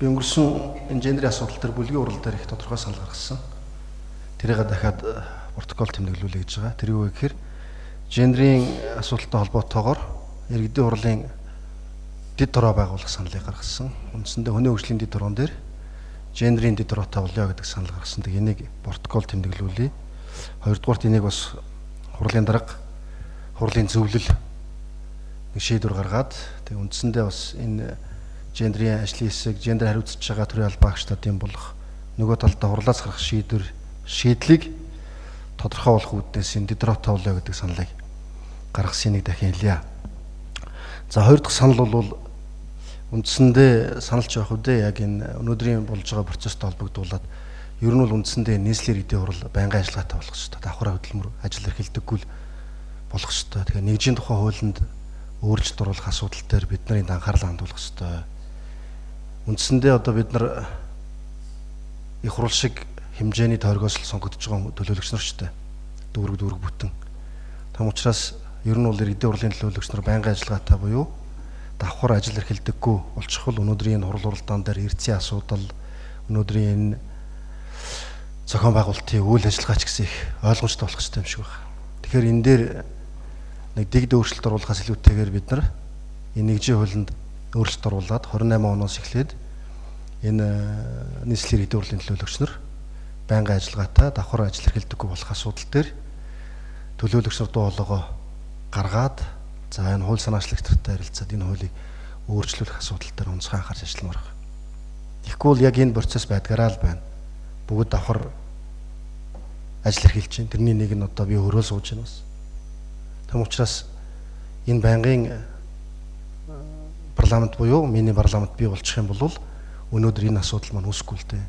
Би өнгөрсөн энэ гендерийн асуудал төр бүлгийн урал дээр их тодорхой санал гаргасан. Тэрийг дахиад протокол тэмдэглүүлэе гэж байгаа. Тэр юу вэ гэхээр гендерийн асуудалтай холбоотойгоор иргэдийн хурлын дэд дороо байгуулах саналыг гаргасан. Үндсэндээ хүний хөгжлийн дэд дороон дээр гендерийн дэд дороотой болё гэдэг санал гаргасан. Тэг энийг протокол тэмдэглүүлье. Хоёрдугаарт энийг бас хурлын дарга хурлын зөвлөл нэг шийдвэр гаргаад тэг үндсэндээ бас энэ гендерийн ажлын хэсэг, гендер хариуцж байгаа төрийн албаагчдын болох нөгөө талдаа хурлаас гарах шийдлийг тодорхой болох үүднээс энэ дэд дороотой болё гэдэг саналыг гаргасныг дахин хэлье. За хоёр дахь санал бол үндсэндээ саналч явах үедээ яг энэ өнөөдрийн болж байгаа процесстэй холбогдуулаад ер нь бол үндсэндээ нийслэлийн иргэдийн хурал байнгын ажиллагаатай болох ёстой. Давхар хөдөлмөр ажил эрхэлдэггүй л болох ёстой. Тэгэхээр нэгжийн тухай хуулинд өөрчлөлт оруулах асуудал дээр бид нарын анхаарал хандуулах ёстой. Үндсэндээ одоо бид нар их хурал шиг хэмжээний тойргоос л сонгогдож байгаа төлөөлөгч нар ч гэдэг дүүрэг бүтэн. Тэм учраас ер нь бол иргэдийн хурлын төлөөлөгч нар байнгын ажиллагаатай буюу давхар ажил эрхэлдэггүй болчихвол өнөөдрийн хурал уралдаан дээр эрдэсийн асуудал, өнөөдрийн энэ зохион байгуулалтын үйл ажиллагаа ч гэсэн их ойлгомжтой болох хэрэгтэй юм шиг байна. Тэгэхээр энэ дээр нэг дэгд өөрчлөлт оруулахаас илүүтэйгээр бид нар энэ нэгжийн хуулинд өөрчлөлт оруулаад 28 оноос эхлээд энэ нийслэлийн иргэдийн хурлын төлөөлөгч нар байнгын ажиллагаатай давхар ажил эрхэлдэггүй болох асуудал дээр төлөөлөгч нар дуу хоолойгоо гаргаад за энэ хууль санаачлагчтай харилцаад энэ хуулийг өөрчлөх асуудал дээр онцгой анхаарч ажилламаар байна. Тэгэхгүй бол яг энэ процесс байдгаараа л байна. Бүгд давхар ажил эрхэлж байна. Тэрний нэг нь одоо би өөрөө сууж байна бас. Тэм учраас энэ байнгын парламент буюу миний парламент бий болчих юм бол өнөөдөр энэ асуудал маань үүсэхгүй л дээ.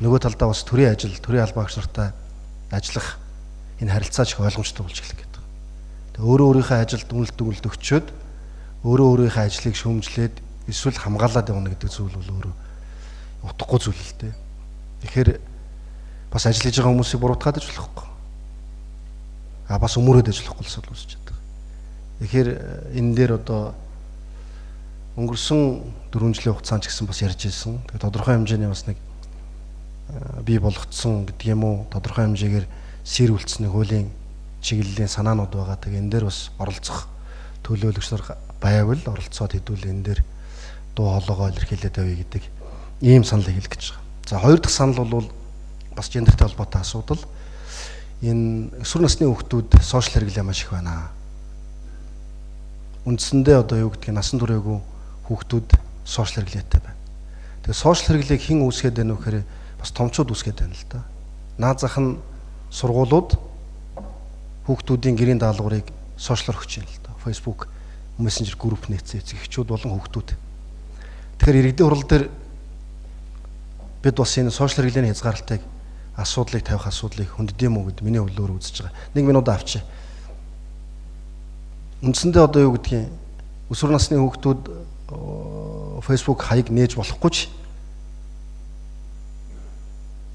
Нөгөө талдаа бас төрийн ажил, төрийн албаагч нартай ажиллах энэ харилцаа ч их ойлгомжтой болж эхлэх гэдэг. Тэгээ өөрийнхөө ажилд үнэлт өгчөөд өөрийнхөө ажлыг шүүмжлээд эсвэл хамгаалаад явна гэдэг зүйл бол өөрөө утгагүй зүйл л дээ. Тэгэхээр бас ажиллаж байгаа хүмүүсийг буруутгаад иж болохгүй. Бас өмөрөөд иж болохгүй л үүсэж байгаа. Тэгэхээр энэ дээр одоо өнгөрсөн 4 жилийн хугацаанд ч гэсэн бас ярьж ирсэн. Тэгээ тодорхой хэмжээний бас нэг бий болгоцсон гэдэг юм уу, тодорхой хэмжээгээр сэрүүлцсэний хуулийн чиглэлийн санаанууд байгаа. Тэгээ энэ дээр бас оролцох төлөөлөгч нар байвал оролцоод хэдүүл энэ дээр дуу хоолойгоо илэрхийлээд авъя гэдэг ийм саналыг хэлэх гэж байгаа. За хоёр дахь санал бол бас гендертэй холбоотой асуудал. Энэ өсвөр насны хүүхдүүд сошиал хэрэглээ маш их байна. Үндсэндээ одоо юу гэдгийг насан туршаагүй хүүхдүүд сошиал хэрэглээтэй байна. Тэгээ сошиал хэрэглээг хэн үүсгээд байна вэ гэхээр бас томчууд үүсгээд байна л да. Наад зах нь сургуулиуд хүүхдүүдийн гэрийн даалгаврыг сошиалор өгч байна л да. Facebook, Messenger групп нээсэн эцэгчүүд болон хүүхдүүд. Тэгэхээр иргэдийн хурал дээр бид бас энэ сошиал хэрэглээний хязгаарлалтыг асуудлыг тавих асуудлыг хөндөд юм уу гэд миний хөлөөр үзэж байгаа. 1 минут авчи. Үндсэндээ одоо юу гэдгийг өсвөр насны хүүхдүүд Facebook хаяг нээж болохгүй ч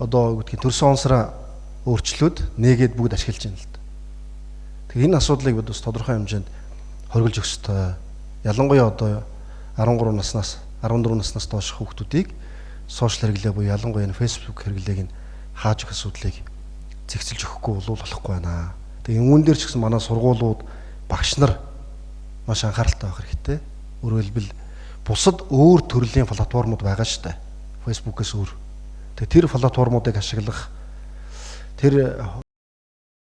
одоо юу гэдгийг төрсөн онсроо өөрчлөөд нээгээд бүгд ашиглаж байна л да. Тэгэхээр энэ асуудлыг бид бас тодорхой хэмжээнд хоригдж өгөх ёстой. Ялангуяа одоо 13 наснаас 14 наснаас доош хүүхдүүдийг сошиал хэрэглээ буюу ялангуяа энэ Facebook хэрэглээг нь хааж өгөх асуудлыг зэгцэлж өгөхгүй бол болохгүй байна. Тэгээ үүн дээр ч гэсэн манай сургуулиуд багш нар маш анхааралтай байх хэрэгтэй. Өөрөөр хэлбэл бусад өөр төрлийн платформуд байгаа шүү дээ. Facebook-ээс өөр. Тэгээ тэр платформуудыг ашиглах, тэр